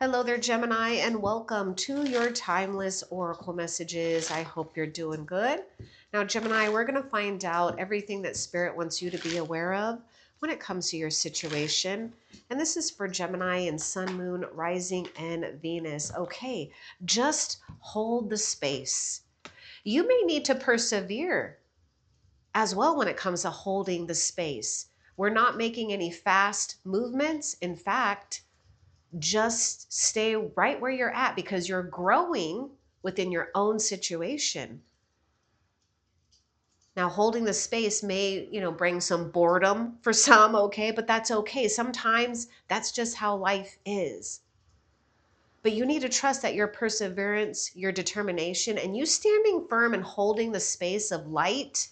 Hello there, Gemini, and welcome to your timeless oracle messages. I hope you're doing good. Now, Gemini, we're going to find out everything that Spirit wants you to be aware of when it comes to your situation. And this is for Gemini and Sun, Moon, Rising, and Venus. Okay, just hold the space. You may need to persevere as well when it comes to holding the space. We're not making any fast movements. In fact, just stay right where you're at because you're growing within your own situation. Now, holding the space may, bring some boredom for some, okay, but that's okay. Sometimes that's just how life is. But you need to trust that your perseverance, your determination, and you standing firm and holding the space of light,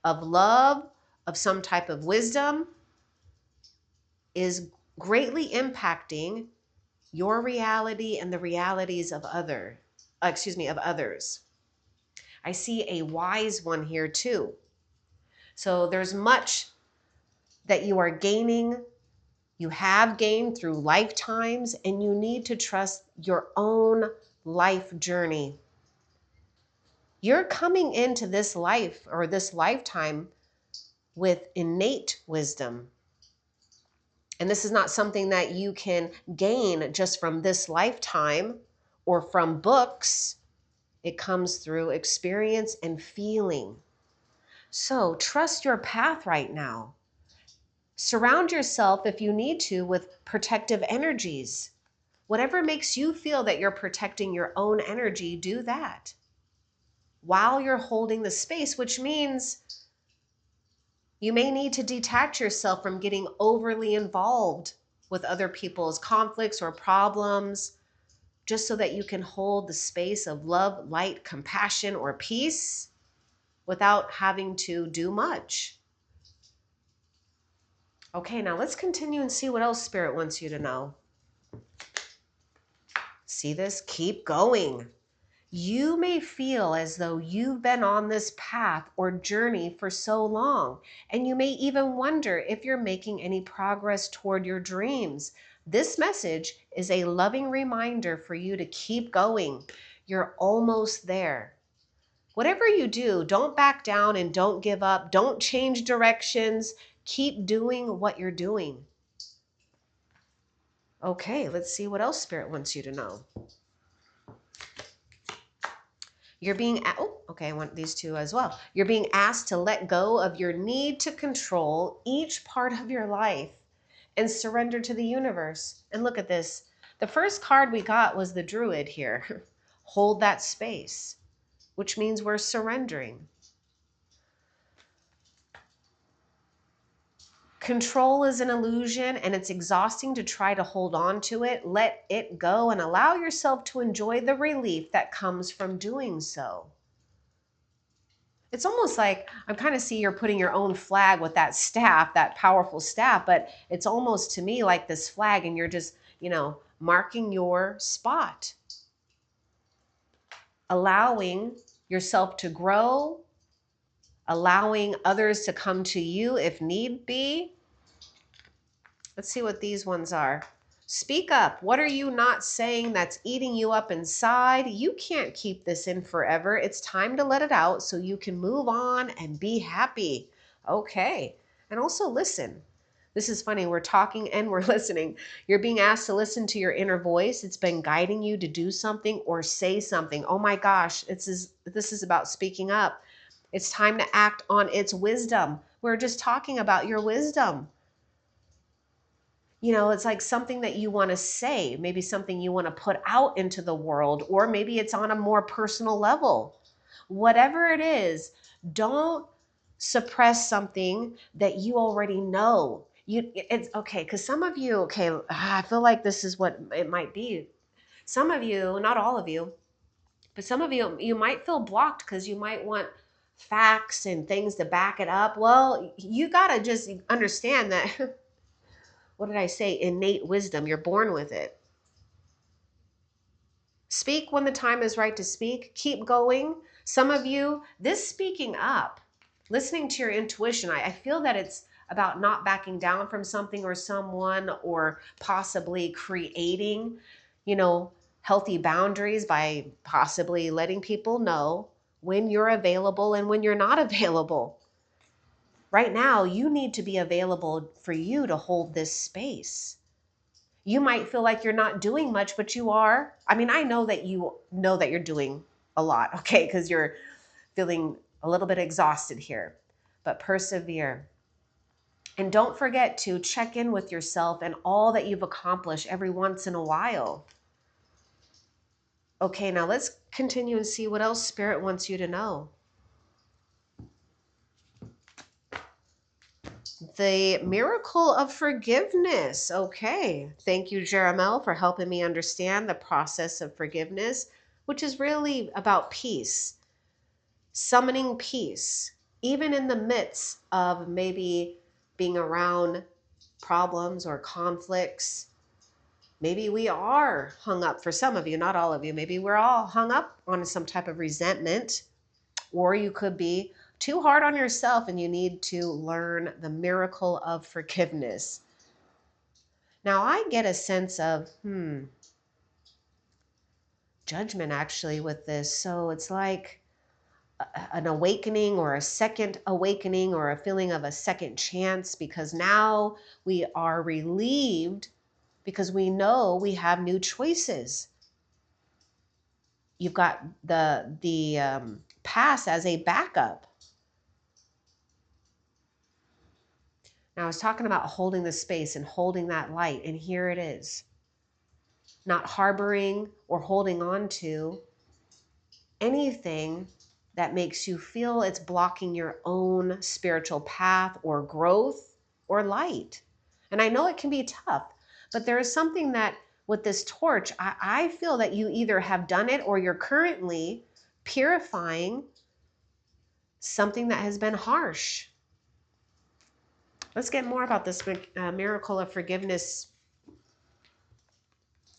of love, of some type of wisdom is greatly impacting your reality and the realities of others. I see a wise one here too. So there's much that you are gaining, you have gained through lifetimes, and you need to trust your own life journey. You're coming into this life or this lifetime with innate wisdom. And this is not something that you can gain just from this lifetime or from books. It comes through experience and feeling. So trust your path right now. Surround yourself, if you need to, with protective energies. Whatever makes you feel that you're protecting your own energy, do that while you're holding the space, which means you may need to detach yourself from getting overly involved with other people's conflicts or problems, just so that you can hold the space of love, light, compassion, or peace without having to do much. Okay, now let's continue and see what else Spirit wants you to know. See this? Keep going. You may feel as though you've been on this path or journey for so long, and you may even wonder if you're making any progress toward your dreams. This message is a loving reminder for you to keep going. You're almost there. Whatever you do, don't back down and don't give up. Don't change directions. Keep doing what you're doing. Okay, let's see what else Spirit wants you to know. I want these two as well. You're being asked to let go of your need to control each part of your life and surrender to the universe. And look at this. The first card we got was the Druid here. Hold that space, which means we're surrendering. Control is an illusion and it's exhausting to try to hold on to it. Let it go and allow yourself to enjoy the relief that comes from doing so. It's almost like I'm kind of see you're putting your own flag with that staff, that powerful staff, but it's almost to me like this flag and you're just, marking your spot. Allowing yourself to grow, allowing others to come to you if need be. Let's see what these ones are. Speak up. What are you not saying that's eating you up inside? You can't keep this in forever. It's time to let it out so you can move on and be happy. Okay. And also listen. This is funny. We're talking and we're listening. You're being asked to listen to your inner voice. It's been guiding you to do something or say something. Oh my gosh, this is about speaking up. It's time to act on its wisdom. We're just talking about your wisdom. It's like something that you want to say, maybe something you want to put out into the world, or maybe it's on a more personal level. Whatever it is, don't suppress something that you already know. It's okay, because some of you, I feel like this is what it might be. Some of you, not all of you, but some of you might feel blocked because you might want facts and things to back it up. Well, you got to just understand that what did I say? Innate wisdom. You're born with it. Speak when the time is right to speak. Keep going. Some of you, this speaking up, listening to your intuition, I feel that it's about not backing down from something or someone or possibly creating. you know, healthy boundaries by possibly letting people know when you're available and when you're not available. Right now, you need to be available for you to hold this space. You might feel like you're not doing much, but you are. I mean, I know that you're doing a lot, okay, because you're feeling a little bit exhausted here, but persevere. And don't forget to check in with yourself and all that you've accomplished every once in a while. Okay, now let's continue and see what else Spirit wants you to know. The miracle of forgiveness. Okay, thank you, Jeremiel, for helping me understand the process of forgiveness, which is really about peace, summoning peace, even in the midst of maybe being around problems or conflicts. Maybe we are hung up, for some of you, not all of you, maybe we're all hung up on some type of resentment, or you could be too hard on yourself and you need to learn the miracle of forgiveness. Now, I get a sense of, judgment actually with this. So it's like an awakening or a second awakening or a feeling of a second chance, because now we are relieved because we know we have new choices. You've got the past as a backup. Now, I was talking about holding the space and holding that light, and here it is. Not harboring or holding on to anything that makes you feel it's blocking your own spiritual path or growth or light. And I know it can be tough, but there is something that with this torch, I feel that you either have done it or you're currently purifying something that has been harsh. Let's get more about this miracle of forgiveness.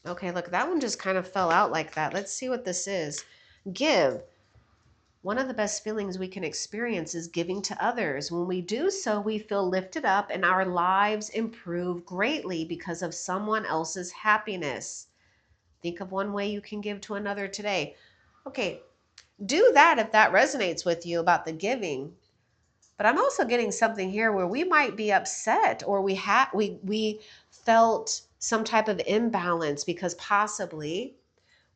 Okay, look, that one just kind of fell out like that. Let's see what this is. Give. One of the best feelings we can experience is giving to others. When we do so, we feel lifted up and our lives improve greatly because of someone else's happiness. Think of one way you can give to another today. Okay, do that if that resonates with you about the giving. But I'm also getting something here where we might be upset, or we felt some type of imbalance because possibly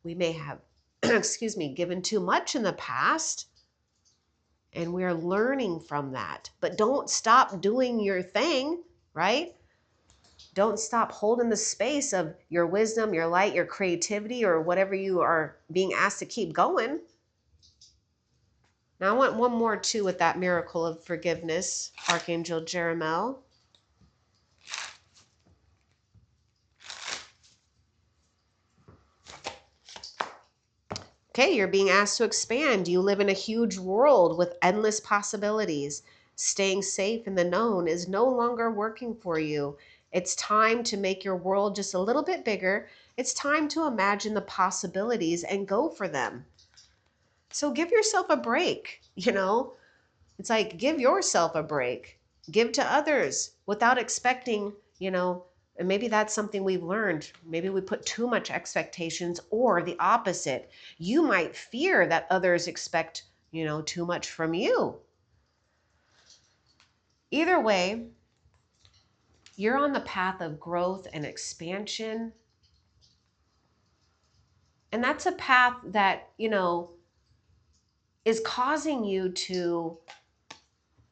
we may have excuse me, given too much in the past, and we're learning from that. But don't stop doing your thing, right? Don't stop holding the space of your wisdom, your light, your creativity, or whatever you are being asked to keep going. Now, I want one more too with that miracle of forgiveness, Archangel Jeremiel. Okay, you're being asked to expand. You live in a huge world with endless possibilities. Staying safe in the known is no longer working for you. It's time to make your world just a little bit bigger. It's time to imagine the possibilities and go for them. So give yourself a break, It's like give yourself a break. Give to others without expecting, and maybe that's something we've learned. Maybe we put too much expectations, or the opposite. You might fear that others expect, too much from you. Either way, you're on the path of growth and expansion. And that's a path that, is causing you to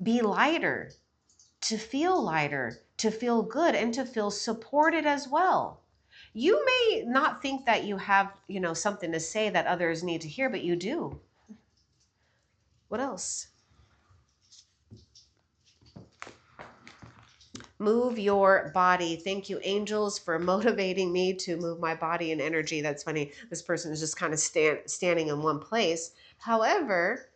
be lighter, to feel good, and to feel supported as well. You may not think that you have, something to say that others need to hear, but you do. What else? Move your body. Thank you, angels, for motivating me to move my body and energy. That's funny. This person is just kind of standing in one place. However,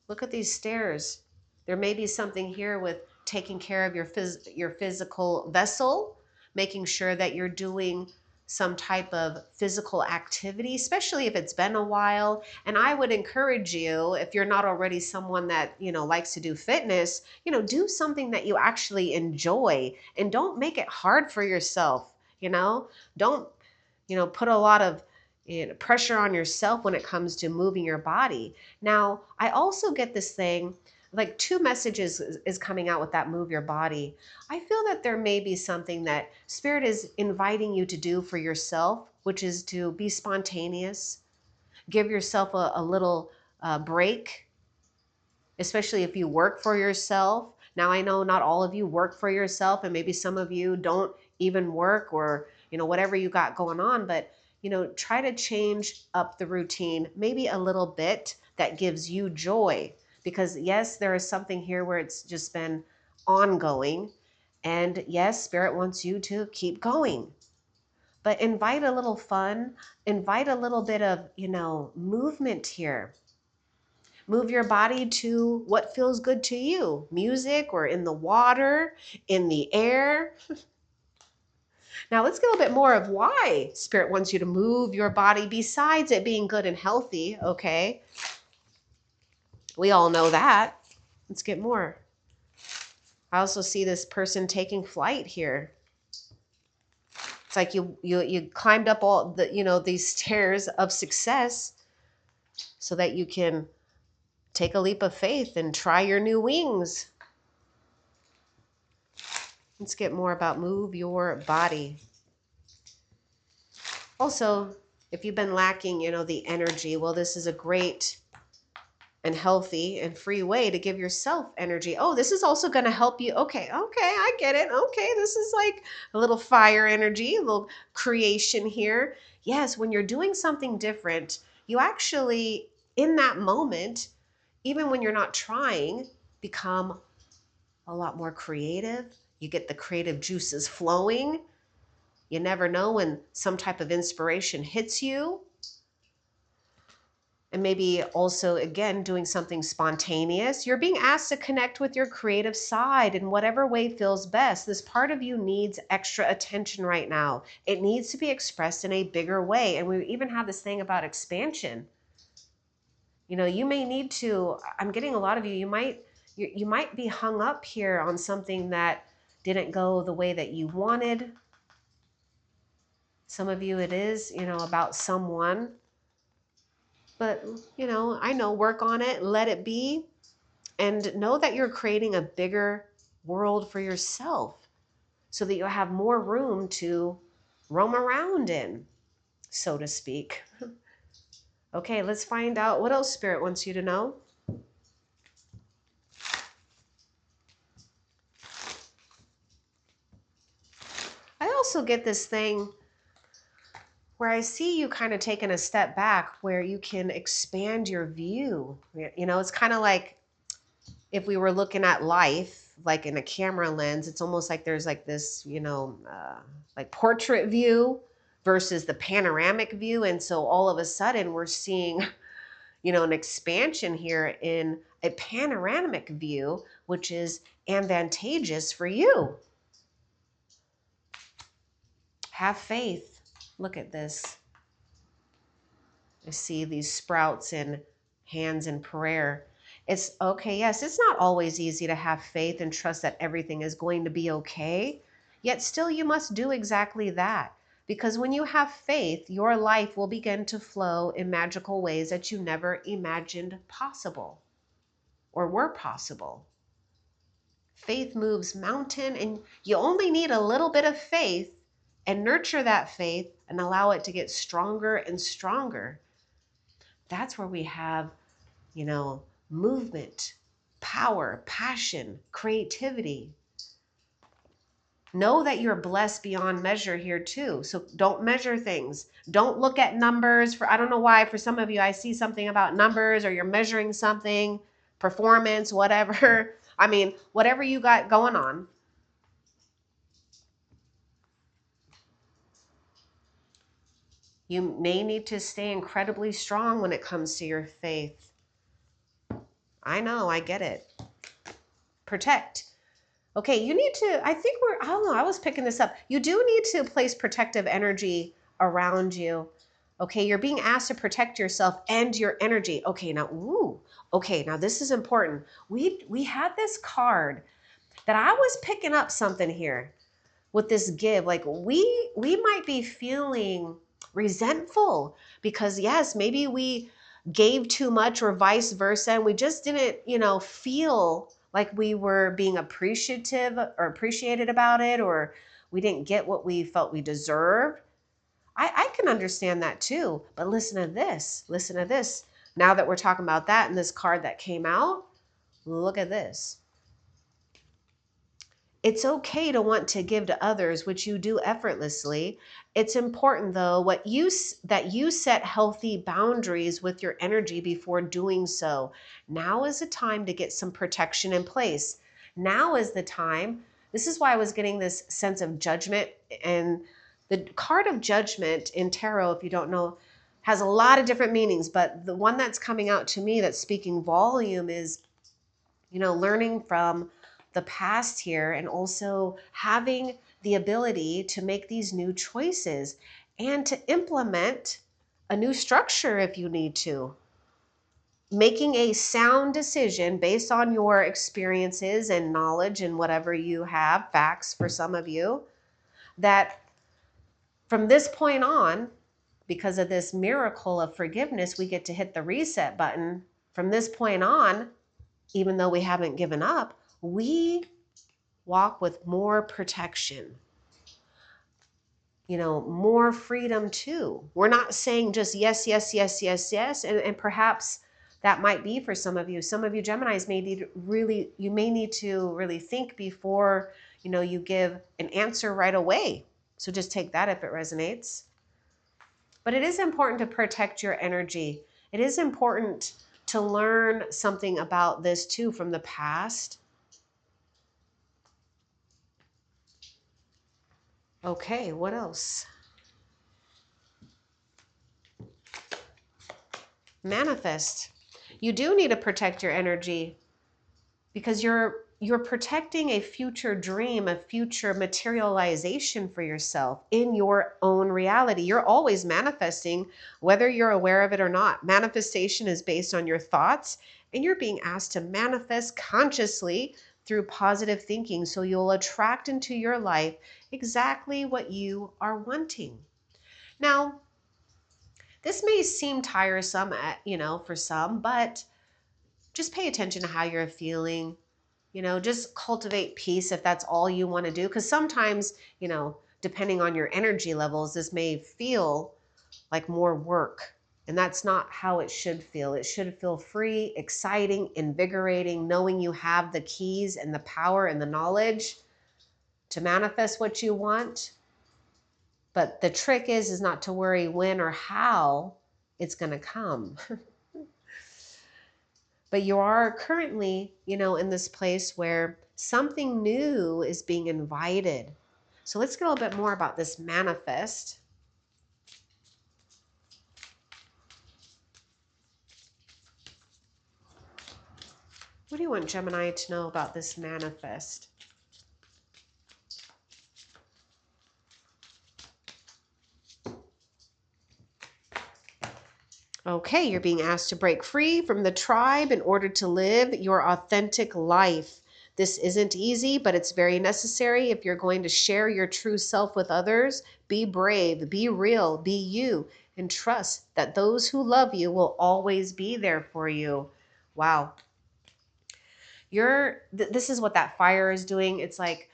look at these stairs. There may be something here with taking care of your physical vessel, making sure that you're doing some type of physical activity, especially if it's been a while. And I would encourage you, if you're not already someone that, likes to do fitness, do something that you actually enjoy, and don't make it hard for yourself. Don't, put a lot of pressure on yourself when it comes to moving your body. Now, I also get this thing, like two messages is coming out with that move your body. I feel that there may be something that Spirit is inviting you to do for yourself, which is to be spontaneous, give yourself a little break, especially if you work for yourself. Now, I know not all of you work for yourself, and maybe some of you don't even work, or, whatever you got going on, but, try to change up the routine, maybe a little bit that gives you joy. Because, yes, there is something here where it's just been ongoing. And yes, Spirit wants you to keep going. But invite a little fun, invite a little bit of, movement here. Move your body to what feels good to you, music or in the water, in the air. Now let's get a little bit more of why Spirit wants you to move your body besides it being good and healthy, okay? We all know that. Let's get more. I also see this person taking flight here. It's like you climbed up all the, these stairs of success so that you can take a leap of faith and try your new wings. Let's get more about move your body. Also, if you've been lacking, the energy, well, this is a great and healthy and free way to give yourself energy. Oh, this is also going to help you. Okay, I get it. Okay, this is like a little fire energy, a little creation here. Yes, when you're doing something different, you actually, in that moment, even when you're not trying, become a lot more creative. You get the creative juices flowing. You never know when some type of inspiration hits you. And maybe also, again, doing something spontaneous. You're being asked to connect with your creative side in whatever way feels best. This part of you needs extra attention right now. It needs to be expressed in a bigger way. And we even have this thing about expansion. You may need to, I'm getting a lot of you, you might be hung up here on something that didn't go the way that you wanted. Some of you, it is, about someone. But, I know, work on it, let it be, and know that you're creating a bigger world for yourself so that you'll have more room to roam around in, so to speak. Okay, let's find out what else Spirit wants you to know. I also get this thing where I see you kind of taking a step back where you can expand your view. It's kind of like if we were looking at life like in a camera lens, it's almost like there's like this, like portrait view versus the panoramic view. And so all of a sudden we're seeing, an expansion here in a panoramic view, which is advantageous for you. Have faith. Look at this. I see these sprouts in hands in prayer. It's okay, yes, it's not always easy to have faith and trust that everything is going to be okay. Yet still you must do exactly that. Because when you have faith, your life will begin to flow in magical ways that you never imagined possible or were possible. Faith moves mountain, and you only need a little bit of faith and nurture that faith and allow it to get stronger and stronger. That's where we have, movement, power, passion, creativity. Know that you're blessed beyond measure here too. So don't measure things. Don't look at numbers. I don't know why, for some of you, I see something about numbers or you're measuring something, performance, whatever. I mean, whatever you got going on. You may need to stay incredibly strong when it comes to your faith. I know, I get it. Protect. Okay, you need to, I don't know, I was picking this up. You do need to place protective energy around you. Okay, you're being asked to protect yourself and your energy. Okay, now this is important. We had this card that I was picking up something here. with this give. Like we might be feeling resentful because yes, maybe we gave too much or vice versa, and we just didn't, feel like we were being appreciative or appreciated about it, or we didn't get what we felt we deserved. I can understand that too. But listen to this. Listen to this. Now that we're talking about that and this card that came out, look at this. It's okay to want to give to others, which you do effortlessly. It's important though that you set healthy boundaries with your energy before doing so. Now is the time to get some protection in place. Now is the time. This is why I was getting this sense of judgment, and the card of judgment in tarot, if you don't know, has a lot of different meanings, but the one that's coming out to me that's speaking volume is learning from the past here and also having the ability to make these new choices and to implement a new structure if you need to. Making a sound decision based on your experiences and knowledge and whatever you have, facts for some of you, that from this point on, because of this miracle of forgiveness, we get to hit the reset button. From this point on, even though we haven't given up, we walk with more protection, more freedom too. We're not saying just yes, yes, yes, yes, yes. And perhaps that might be for some of you. Some of you Geminis you may need to really think before, you give an answer right away. So just take that if it resonates. But it is important to protect your energy. It is important to learn something about this too from the past. Okay, what else? Manifest. You do need to protect your energy because you're protecting a future dream, a future materialization for yourself in your own reality. You're always manifesting, whether you're aware of it or not. Manifestation is based on your thoughts, and you're being asked to manifest consciously through positive thinking. So you'll attract into your life exactly what you are wanting. Now, this may seem tiresome for some, but just pay attention to how you're feeling. Just cultivate peace if that's all you want to do. Because sometimes, depending on your energy levels, this may feel like more work. And that's not how it should feel. It should feel free, exciting, invigorating, knowing you have the keys and the power and the knowledge to manifest what you want. But the trick is not to worry when or how it's going to come. But you are currently, in this place where something new is being invited. So let's get a little bit more about this manifest. What do you want Gemini to know about this manifest? Okay, you're being asked to break free from the tribe in order to live your authentic life. This isn't easy, but it's very necessary if you're going to share your true self with others. Be brave, be real, be you, and trust that those who love you will always be there for you. Wow. This is what that fire is doing. It's like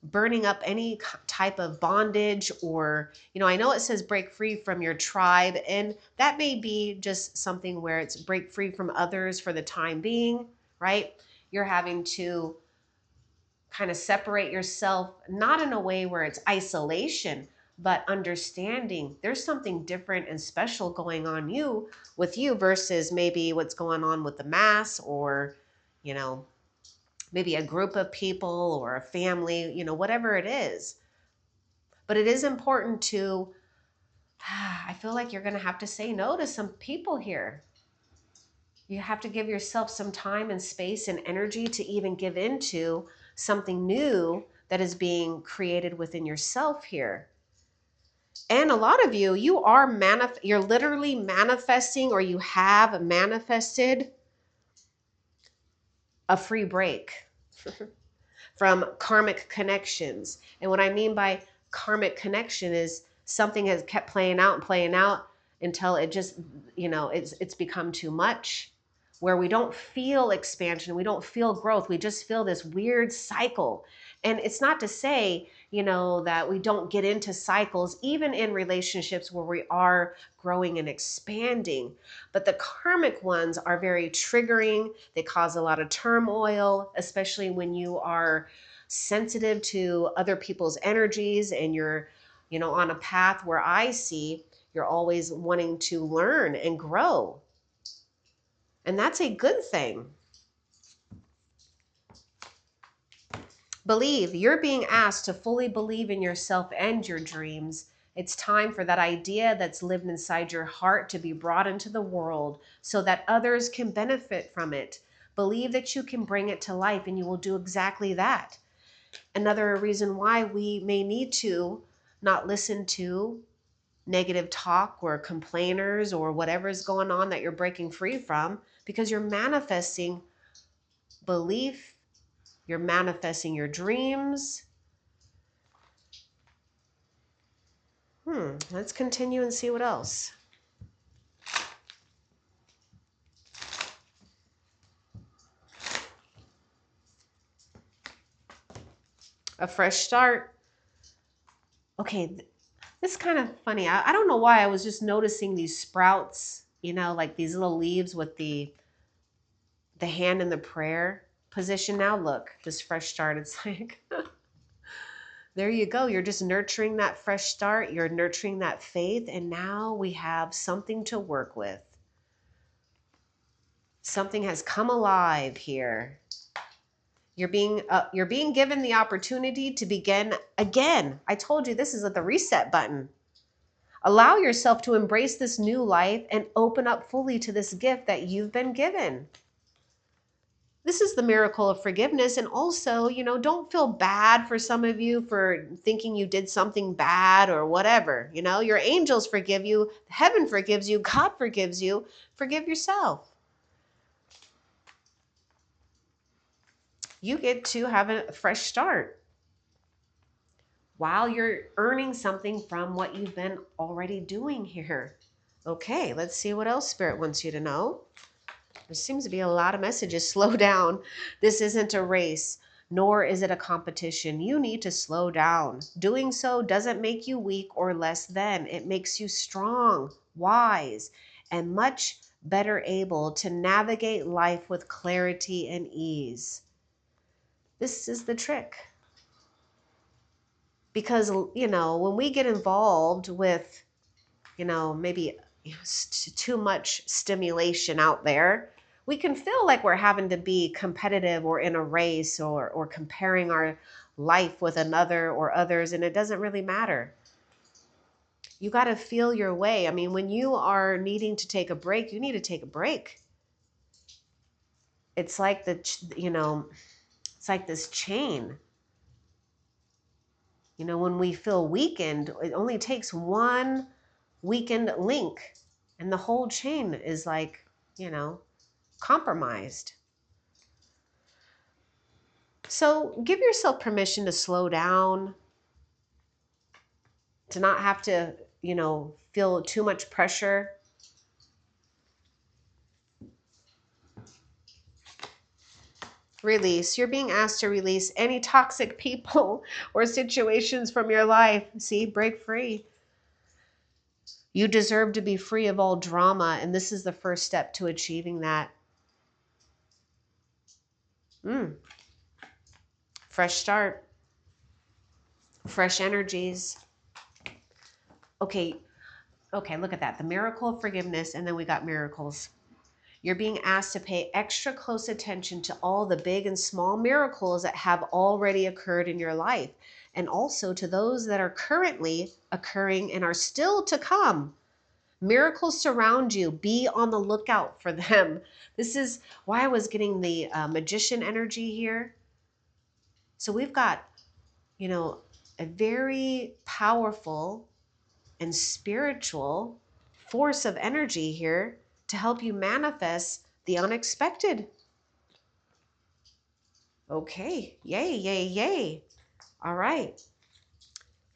burning up any type of bondage, or I know it says break free from your tribe, and that may be just something where it's break free from others for the time being, right? You're having to kind of separate yourself, not in a way where it's isolation, but understanding there's something different and special going on with you versus maybe what's going on with the mass, or maybe a group of people or a family, whatever it is. But it is important to, I feel like you're going to have to say no to some people here. You have to give yourself some time and space and energy to even give into something new that is being created within yourself here. And a lot of you, you're literally manifesting, or you have manifested a free break. from karmic connections. And what I mean by karmic connection is something has kept playing out and playing out until it just, it's become too much, where we don't feel expansion, we don't feel growth, we just feel this weird cycle. And it's not to say, that we don't get into cycles, even in relationships where we are growing and expanding. But the karmic ones are very triggering. They cause a lot of turmoil, especially when you are sensitive to other people's energies and you're, on a path where I see you're always wanting to learn and grow. And that's a good thing. Believe. You're being asked to fully believe in yourself and your dreams. It's time for that idea that's lived inside your heart to be brought into the world so that others can benefit from it. Believe that you can bring it to life, and you will do exactly that. Another reason why we may need to not listen to negative talk or complainers or whatever is going on that you're breaking free from, because you're manifesting belief, you're manifesting your dreams. Let's continue and see what else. A fresh start. Okay, this is kind of funny. I don't know why I was just noticing these sprouts, like these little leaves with the hand in the prayer position. Now look, this fresh start, it's like, there you go. You're just nurturing that fresh start. You're nurturing that faith. And now we have something to work with. Something has come alive here. You're being given the opportunity to begin again. I told you this is at the reset button. Allow yourself to embrace this new life and open up fully to this gift that you've been given. This is the miracle of forgiveness. And also, don't feel bad for some of you for thinking you did something bad or whatever. Your angels forgive you. Heaven forgives you. God forgives you. Forgive yourself. You get to have a fresh start while you're earning something from what you've been already doing here. Okay, let's see what else Spirit wants you to know. There seems to be a lot of messages. Slow down. This isn't a race, nor is it a competition. You need to slow down. Doing so doesn't make you weak or less than. It makes you strong, wise, and much better able to navigate life with clarity and ease. This is the trick. Because, when we get involved with, maybe too much stimulation out there, we can feel like we're having to be competitive or in a race or comparing our life with another or others, and it doesn't really matter. You got to feel your way. I mean, when you are needing to take a break, you need to take a break. It's like it's like this chain. When we feel weakened, it only takes one weakened link and the whole chain is like, compromised. So give yourself permission to slow down, to not have to, feel too much pressure. Release. You're being asked to release any toxic people or situations from your life. See, break free. You deserve to be free of all drama, and this is the first step to achieving that. Fresh start. Fresh energies. Okay, look at that. The miracle of forgiveness, and then we got miracles. You're being asked to pay extra close attention to all the big and small miracles that have already occurred in your life, and also to those that are currently occurring and are still to come. Miracles surround you. Be on the lookout for them. This is why I was getting the magician energy here. So we've got, a very powerful and spiritual force of energy here to help you manifest the unexpected. Okay, yay, yay, yay. All right,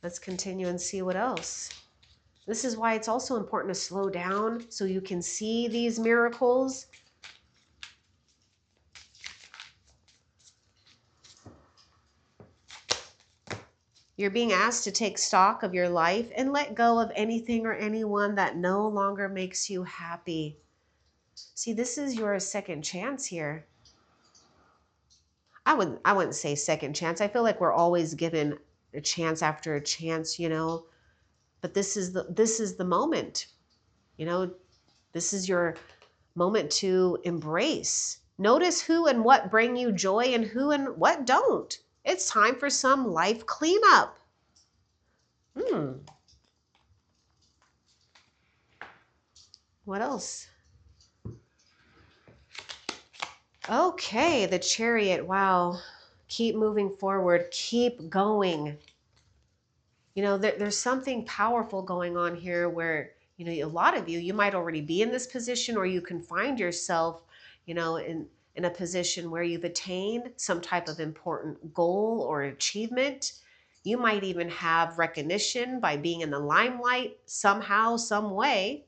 let's continue and see what else. This is why it's also important to slow down so you can see these miracles. You're being asked to take stock of your life and let go of anything or anyone that no longer makes you happy. See, this is your second chance here. I wouldn't say second chance. I feel like we're always given a chance after a chance, you know. But this is the moment. You know, this is your moment to embrace. Notice who and what bring you joy and who and what don't. It's time for some life cleanup. What else? Okay, the Chariot. Wow. Keep moving forward. Keep going. You know, there's something powerful going on here where, you know, a lot of you, you might already be in this position, or you can find yourself, you know, in a position where you've attained some type of important goal or achievement. You might even have recognition by being in the limelight somehow, some way.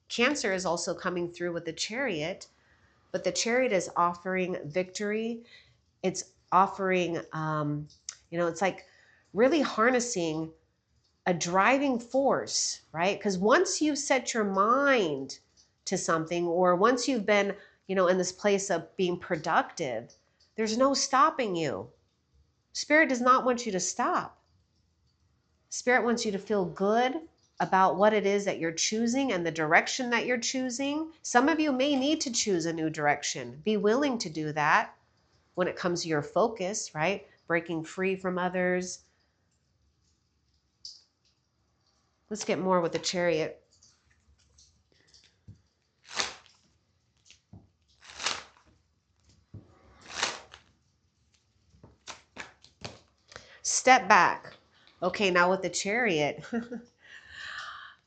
Cancer is also coming through with the Chariot, but the Chariot is offering victory. It's offering, you know, it's like really harnessing a driving force, right? Because once you've set your mind to something, or once you've been, you know, in this place of being productive, there's no stopping you. Spirit does not want you to stop. Spirit wants you to feel good about what it is that you're choosing and the direction that you're choosing. Some of you may need to choose a new direction. Be willing to do that when it comes to your focus, right? Breaking free from others. Let's get more with the Chariot. Step back. Okay, now with the Chariot,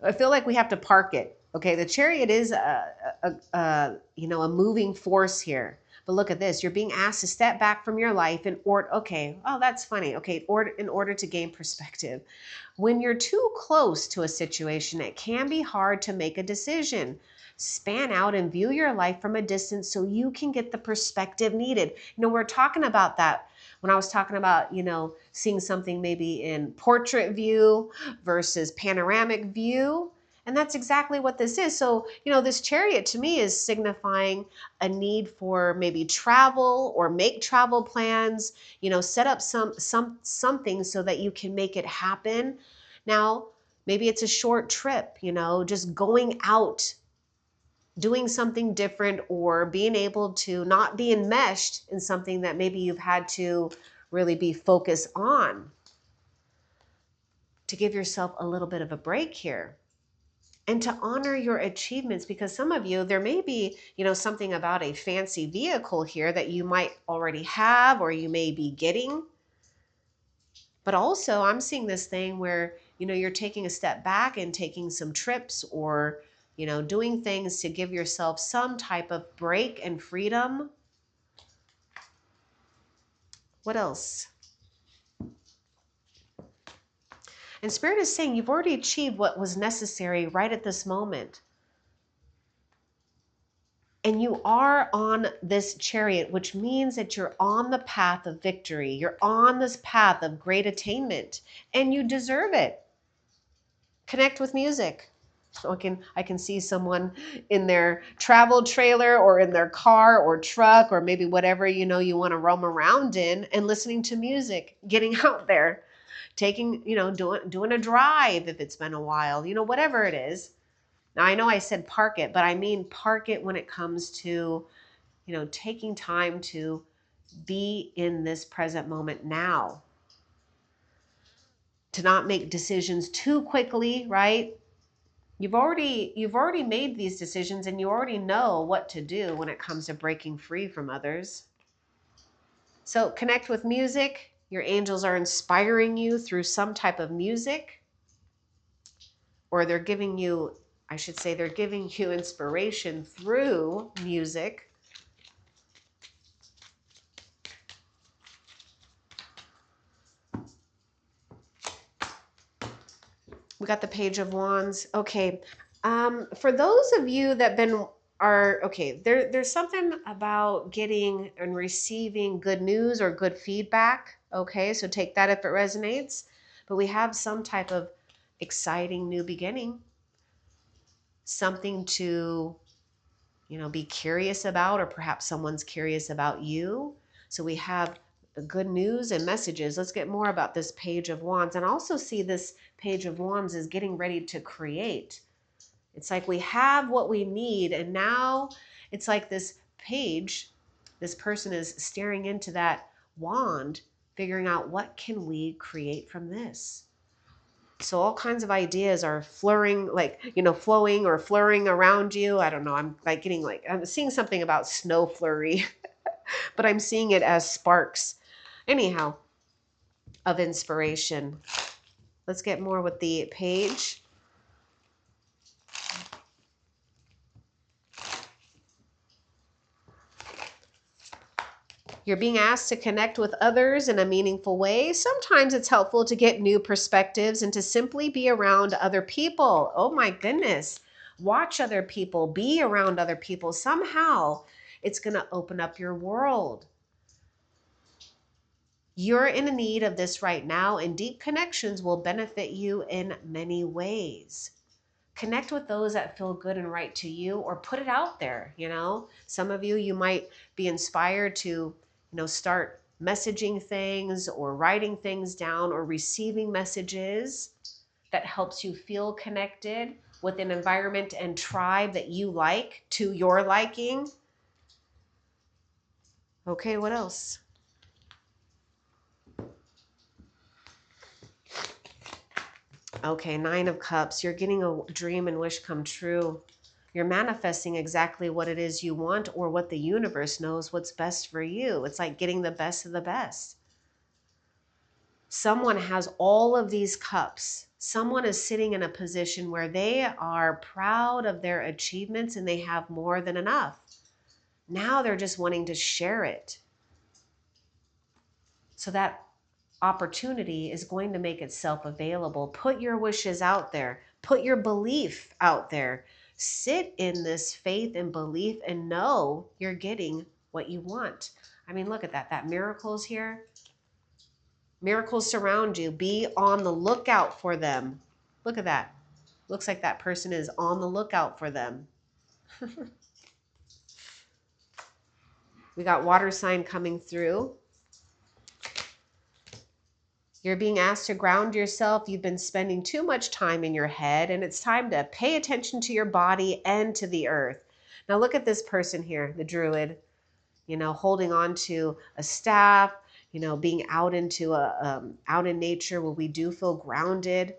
I feel like we have to park it. Okay, the Chariot is you know, a moving force here. But look at this. You're being asked to step back from your life in order. Okay, oh, that's funny. Okay, in order to gain perspective. When you're too close to a situation, it can be hard to make a decision. Span out and view your life from a distance so you can get the perspective needed. You know, we're talking about that when I was talking about, you know, seeing something maybe in portrait view versus panoramic view. And that's exactly what this is. So, you know, this Chariot to me is signifying a need for maybe travel or make travel plans, you know, set up something so that you can make it happen. Now, maybe it's a short trip, you know, just going out, doing something different, or being able to not be enmeshed in something that maybe you've had to really be focused on, to give yourself a little bit of a break here and to honor your achievements. Because some of you, there may be, you know, something about a fancy vehicle here that you might already have or you may be getting. But also I'm seeing this thing where, you know, you're taking a step back and taking some trips, or, you know, doing things to give yourself some type of break and freedom. What else? And Spirit is saying you've already achieved what was necessary right at this moment. And you are on this Chariot, which means that you're on the path of victory. You're on this path of great attainment, and you deserve it. Connect with music. So I can see someone in their travel trailer or in their car or truck or maybe whatever, you know, you want to roam around in, and listening to music, getting out there, taking, you know, doing a drive if it's been a while, you know, whatever it is. Now, I know I said park it, but I mean park it when it comes to, you know, taking time to be in this present moment now, to not make decisions too quickly, right? You've already made these decisions, and you already know what to do when it comes to breaking free from others. So connect with music. Your angels are inspiring you through some type of music, or they're giving you, I should say, they're giving you inspiration through music. We got the Page of Wands. Okay. For those of you that okay, there's something about getting and receiving good news or good feedback. Okay, so take that if it resonates. But we have some type of exciting new beginning, something to, be curious about, or perhaps someone's curious about you. So we have good news and messages. Let's get more about this Page of Wands. And also see this Page of Wands is getting ready to create. It's like we have what we need, and now it's like this page, this person is staring into that wand, figuring out what can we create from this. So all kinds of ideas are flowing or flurrying around you. I don't know. I'm seeing something about snow flurry, but I'm seeing it as sparks. Anyhow, of inspiration. Let's get more with the page. You're being asked to connect with others in a meaningful way. Sometimes it's helpful to get new perspectives and to simply be around other people. Oh my goodness. Watch other people, be around other people. Somehow it's going to open up your world. You're in need of this right now, and deep connections will benefit you in many ways. Connect with those that feel good and right to you, or put it out there. Some of you might be inspired to start messaging things or writing things down or receiving messages that helps you feel connected with an environment and tribe that you like, to your liking. Okay, what else? Okay, Nine of Cups. You're getting a dream and wish come true. You're manifesting exactly what it is you want, or what the universe knows what's best for you. It's like getting the best of the best. Someone has all of these cups. Someone is sitting in a position where they are proud of their achievements and they have more than enough. Now they're just wanting to share it. So that opportunity is going to make itself available. Put your wishes out there. Put your belief out there. Sit in this faith and belief and know you're getting what you want. I mean, look at that. That miracle's here. Miracles surround you. Be on the lookout for them. Look at that. Looks like that person is on the lookout for them. We got water sign coming through. You're being asked to ground yourself. You've been spending too much time in your head, and it's time to pay attention to your body and to the earth. Now look at this person here, the druid, holding on to a staff, being out out in nature where we do feel grounded,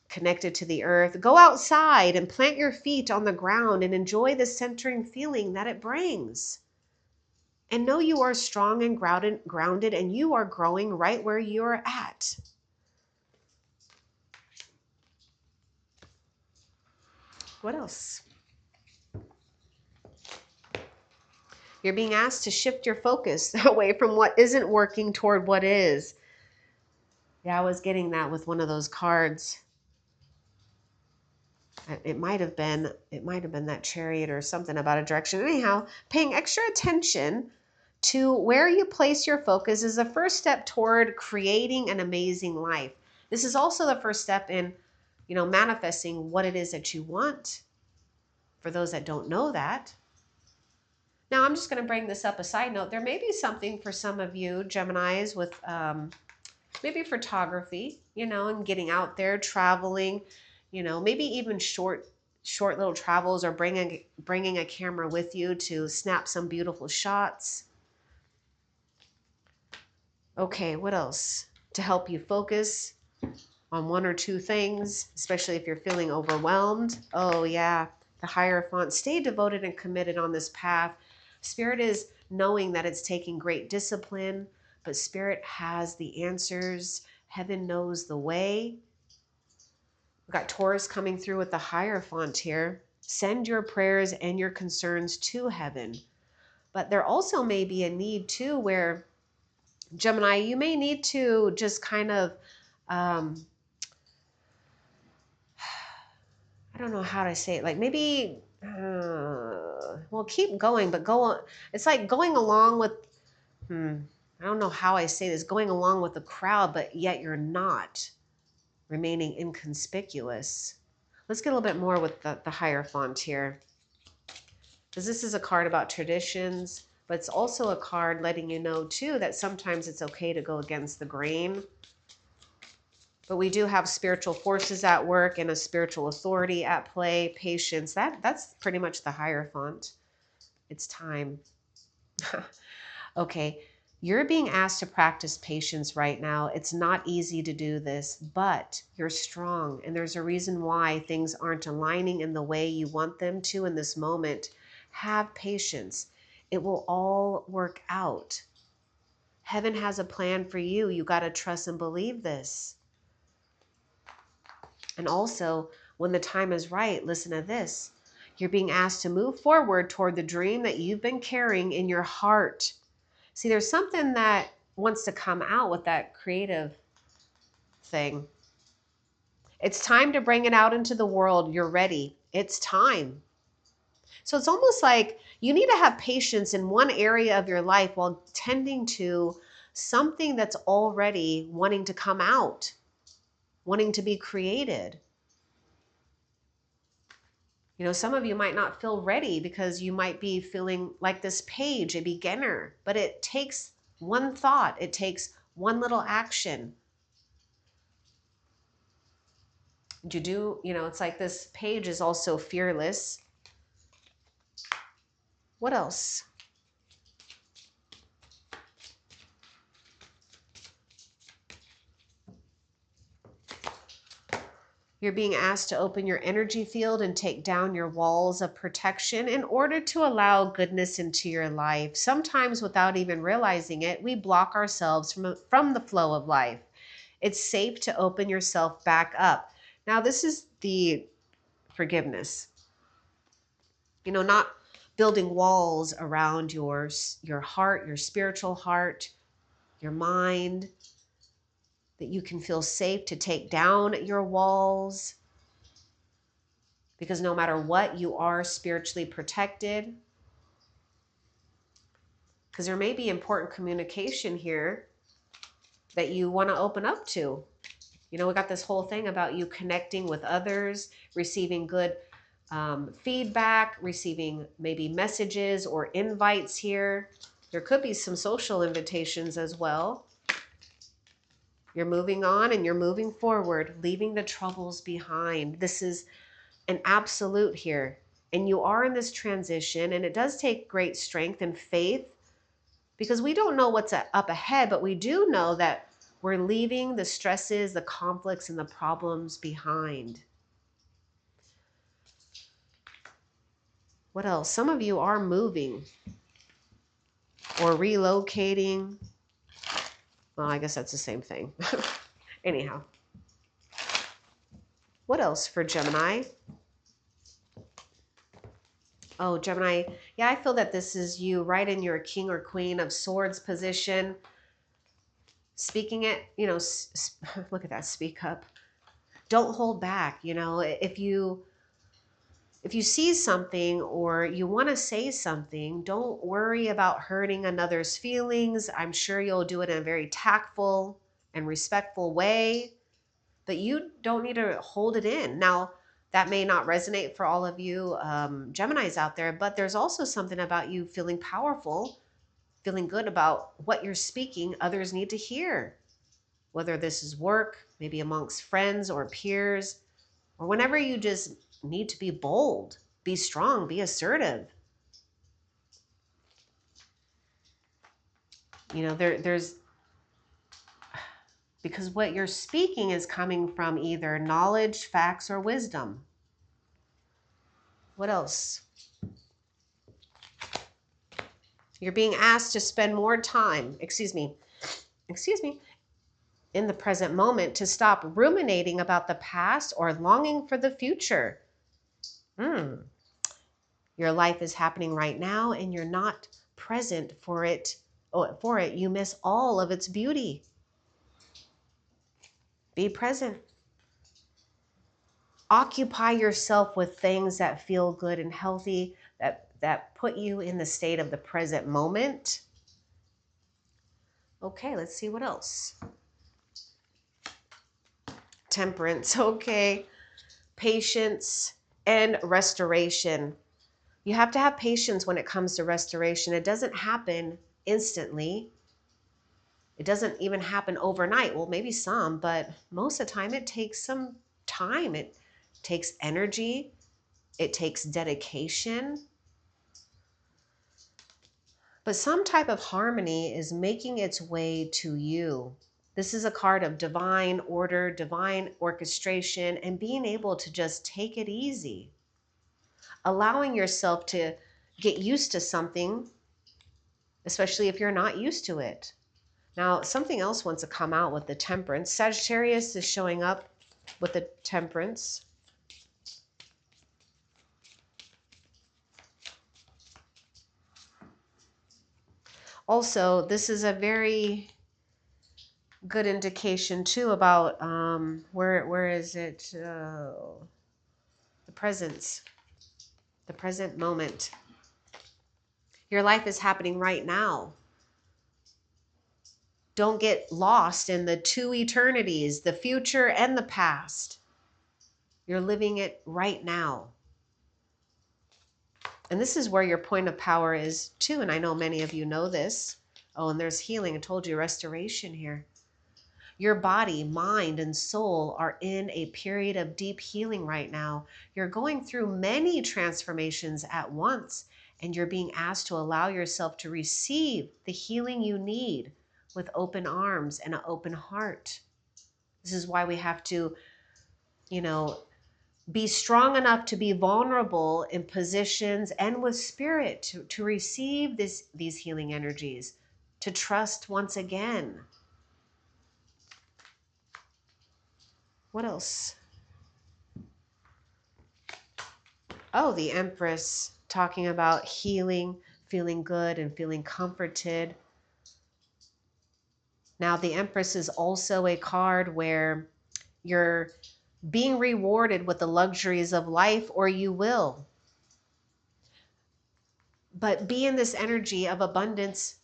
connected to the earth. Go outside and plant your feet on the ground and enjoy the centering feeling that it brings. And know you are strong and grounded, and you are growing right where you're at. What else? You're being asked to shift your focus away from what isn't working toward what is. Yeah, I was getting that with one of those cards. It might have been that Chariot or something about a direction. Anyhow, paying extra attention to where you place your focus is the first step toward creating an amazing life. This is also the first step in, manifesting what it is that you want. For those that don't know that. Now, I'm just going to bring this up a side note. There may be something for some of you Geminis with maybe photography, and getting out there, traveling, maybe even short little travels, or bringing a camera with you to snap some beautiful shots. Okay, what else? To help you focus on one or two things, especially if you're feeling overwhelmed. Oh yeah, the Hierophant. Stay devoted and committed on this path. Spirit is knowing that it's taking great discipline, but Spirit has the answers. Heaven knows the way. We've got Taurus coming through with the Hierophant here. Send your prayers and your concerns to heaven. But there also may be a need too where, Gemini, you may need to just kind of I don't know how to say it. Like maybe, well, keep going, but go on. It's like going along with, I don't know how I say this, going along with the crowd, but yet you're not remaining inconspicuous. Let's get a little bit more with the Hierophant here. Because this is a card about traditions, but it's also a card letting you know too that sometimes it's okay to go against the grain. But we do have spiritual forces at work and a spiritual authority at play, patience. That's pretty much the Hierophant. It's time. Okay, you're being asked to practice patience right now. It's not easy to do this, but you're strong, and there's a reason why things aren't aligning in the way you want them to in this moment. Have patience. It will all work out. Heaven has a plan for you. You got to trust and believe this. And also, when the time is right, listen to this. You're being asked to move forward toward the dream that you've been carrying in your heart. See, there's something that wants to come out with that creative thing. It's time to bring it out into the world. You're ready. It's time. So it's almost like you need to have patience in one area of your life while tending to something that's already wanting to come out, wanting to be created. You know, some of you might not feel ready because you might be feeling like this page, a beginner, but it takes one thought, it takes one little action. It's like this page is also fearless. What else? You're being asked to open your energy field and take down your walls of protection in order to allow goodness into your life. Sometimes without even realizing it, we block ourselves from the flow of life. It's safe to open yourself back up. Now, this is the forgiveness. Not building walls around your heart, your spiritual heart, your mind, that you can feel safe to take down your walls. Because no matter what, you are spiritually protected. Because there may be important communication here that you want to open up to. We got this whole thing about you connecting with others, receiving good feedback, receiving maybe messages or invites here. There could be some social invitations as well. You're moving on and you're moving forward, leaving the troubles behind. This is an absolute here. And you are in this transition, and it does take great strength and faith because we don't know what's up ahead, but we do know that we're leaving the stresses, the conflicts, and the problems behind. What else? Some of you are moving or relocating. Well, I guess that's the same thing. Anyhow. What else for Gemini? Oh, Gemini. Yeah, I feel that this is you right in your King or Queen of Swords position. Speaking it, look at that, speak up. Don't hold back. If you see something or you want to say something, don't worry about hurting another's feelings. I'm sure you'll do it in a very tactful and respectful way, but you don't need to hold it in. Now, that may not resonate for all of you Geminis out there, but there's also something about you feeling powerful, feeling good about what you're speaking others need to hear, whether this is work, maybe amongst friends or peers, or whenever you just need to be bold, be strong, be assertive. There's because what you're speaking is coming from either knowledge, facts, or wisdom. What else? You're being asked to spend more time, in the present moment, to stop ruminating about the past or longing for the future. Your life is happening right now and you're not present for it. You miss all of its beauty. Be present. Occupy yourself with things that feel good and healthy, that put you in the state of the present moment. Okay, let's see what else. Temperance, okay. Patience and restoration. You have to have patience when it comes to restoration. It doesn't happen instantly. It doesn't even happen overnight. Well, maybe some, but most of the time it takes some time. It takes energy. It takes dedication. But some type of harmony is making its way to you. This is a card of divine order, divine orchestration, and being able to just take it easy. Allowing yourself to get used to something, especially if you're not used to it. Now, something else wants to come out with the temperance. Sagittarius is showing up with the temperance. Also, this is a very good indication too about where is it? The presence, the present moment. Your life is happening right now. Don't get lost in the two eternities, the future and the past. You're living it right now. And this is where your point of power is too. And I know many of you know this. Oh, and there's healing. I told you restoration here. Your body, mind, and soul are in a period of deep healing right now. You're going through many transformations at once, and you're being asked to allow yourself to receive the healing you need with open arms and an open heart. This is why we have to, be strong enough to be vulnerable in positions and with spirit to receive these healing energies, to trust once again. What else? Oh, the Empress, talking about healing, feeling good and feeling comforted. Now, the Empress is also a card where you're being rewarded with the luxuries of life, or you will. But be in this energy of abundance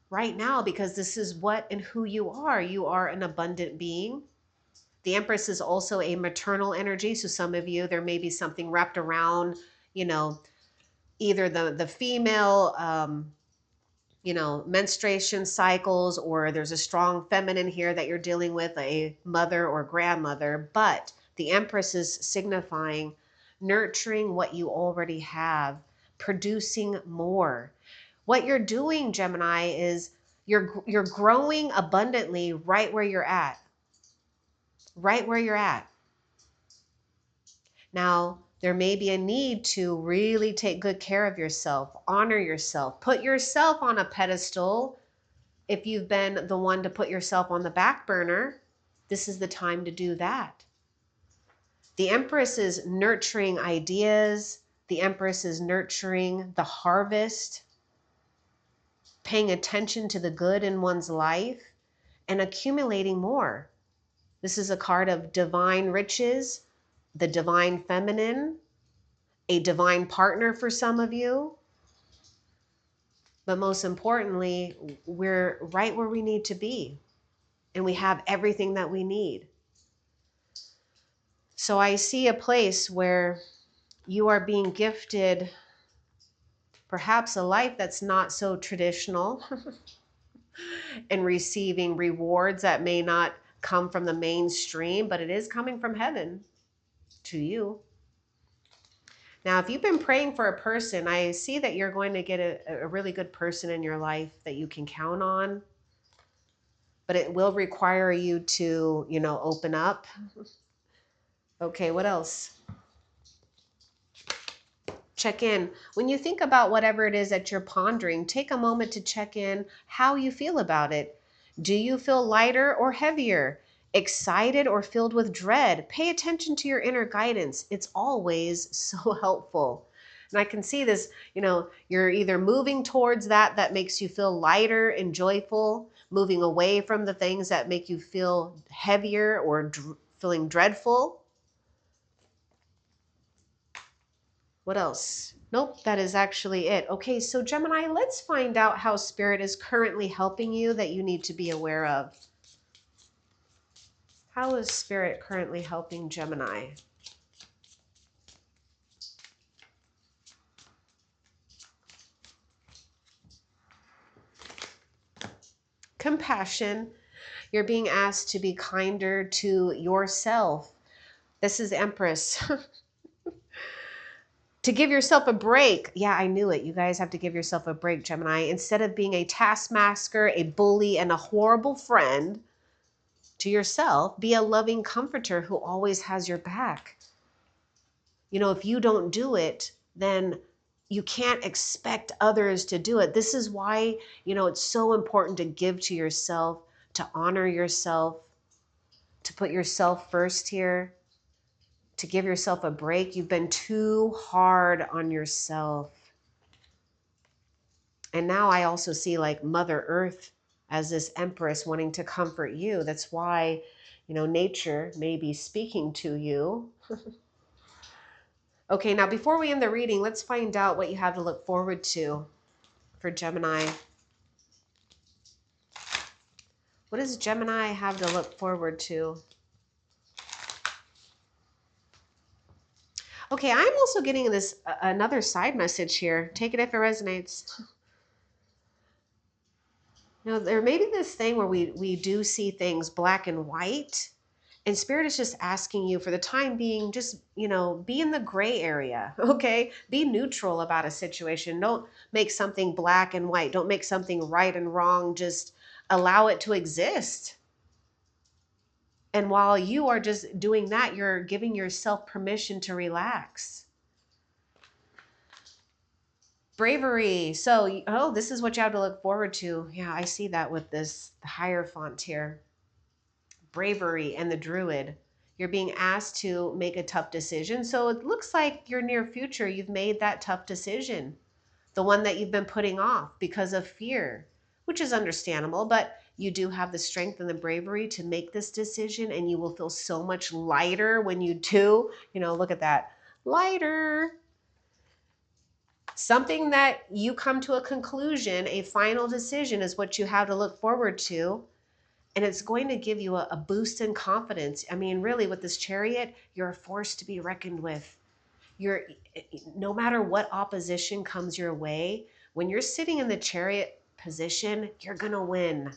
right now, because this is what and who you are. You are an abundant being. The Empress is also a maternal energy. So some of you, there may be something wrapped around, either the female, menstruation cycles, or there's a strong feminine here that you're dealing with, a mother or grandmother. But the Empress is signifying nurturing what you already have, producing more. What you're doing, Gemini, is you're growing abundantly right where you're at. Right where you're at. Now, there may be a need to really take good care of yourself, honor yourself, put yourself on a pedestal. If you've been the one to put yourself on the back burner, this is the time to do that. The Empress is nurturing ideas. The Empress is nurturing the harvest, paying attention to the good in one's life, and accumulating more. This is a card of divine riches, the divine feminine, a divine partner for some of you. But most importantly, we're right where we need to be, and we have everything that we need. So I see a place where you are being gifted perhaps a life that's not so traditional and receiving rewards that may not come from the mainstream, but it is coming from heaven to you. Now, if you've been praying for a person, I see that you're going to get a really good person in your life that you can count on. But it will require you to, open up. Okay, what else? Check in. When you think about whatever it is that you're pondering, take a moment to check in how you feel about it. Do you feel lighter or heavier? Excited or filled with dread? Pay attention to your inner guidance. It's always so helpful. And I can see this, you're either moving towards that makes you feel lighter and joyful, moving away from the things that make you feel heavier or feeling dreadful. What else? Nope, that is actually it. Okay, so Gemini, let's find out how Spirit is currently helping you that you need to be aware of. How is Spirit currently helping Gemini? Compassion. You're being asked to be kinder to yourself. This is Empress. To give yourself a break. Yeah, I knew it. You guys have to give yourself a break, Gemini. Instead of being a taskmaster, a bully, and a horrible friend to yourself, be a loving comforter who always has your back. You know, if you don't do it, then you can't expect others to do it. This is why, you know, it's so important to give to yourself, to honor yourself, to put yourself first here, to give yourself a break. You've been too hard on yourself. And now I also see like Mother Earth as this empress wanting to comfort you. That's why, you know, nature may be speaking to you. Okay, now before we end the reading, let's find out what you have to look forward to for Gemini. What does Gemini have to look forward to? Okay, I'm also getting this another side message here. Take it if it resonates. You know, there may be this thing where we do see things black and white, and Spirit is just asking you for the time being, just, you know, be in the gray area, okay? Be neutral about a situation. Don't make something black and white. Don't make something right and wrong. Just allow it to exist. And while you are just doing that, you're giving yourself permission to relax. Bravery. So, oh, this is what you have to look forward to. Yeah, I see that with this Hierophant here. Bravery and the Druid. You're being asked to make a tough decision. So it looks like your near future, you've made that tough decision. The one that you've been putting off because of fear, which is understandable, but you do have the strength and the bravery to make this decision, and you will feel so much lighter when you do. You know, look at that. Lighter. Something that you come to a conclusion, a final decision is what you have to look forward to. And it's going to give you a boost in confidence. I mean, really, with this Chariot, you're a force to be reckoned with. You're, no matter what opposition comes your way, when you're sitting in the Chariot position, you're going to win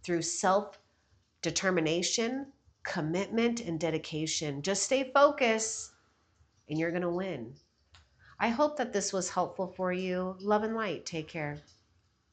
through self-determination, commitment, and dedication. Just stay focused and you're going to win. I hope that this was helpful for you. Love and light. Take care.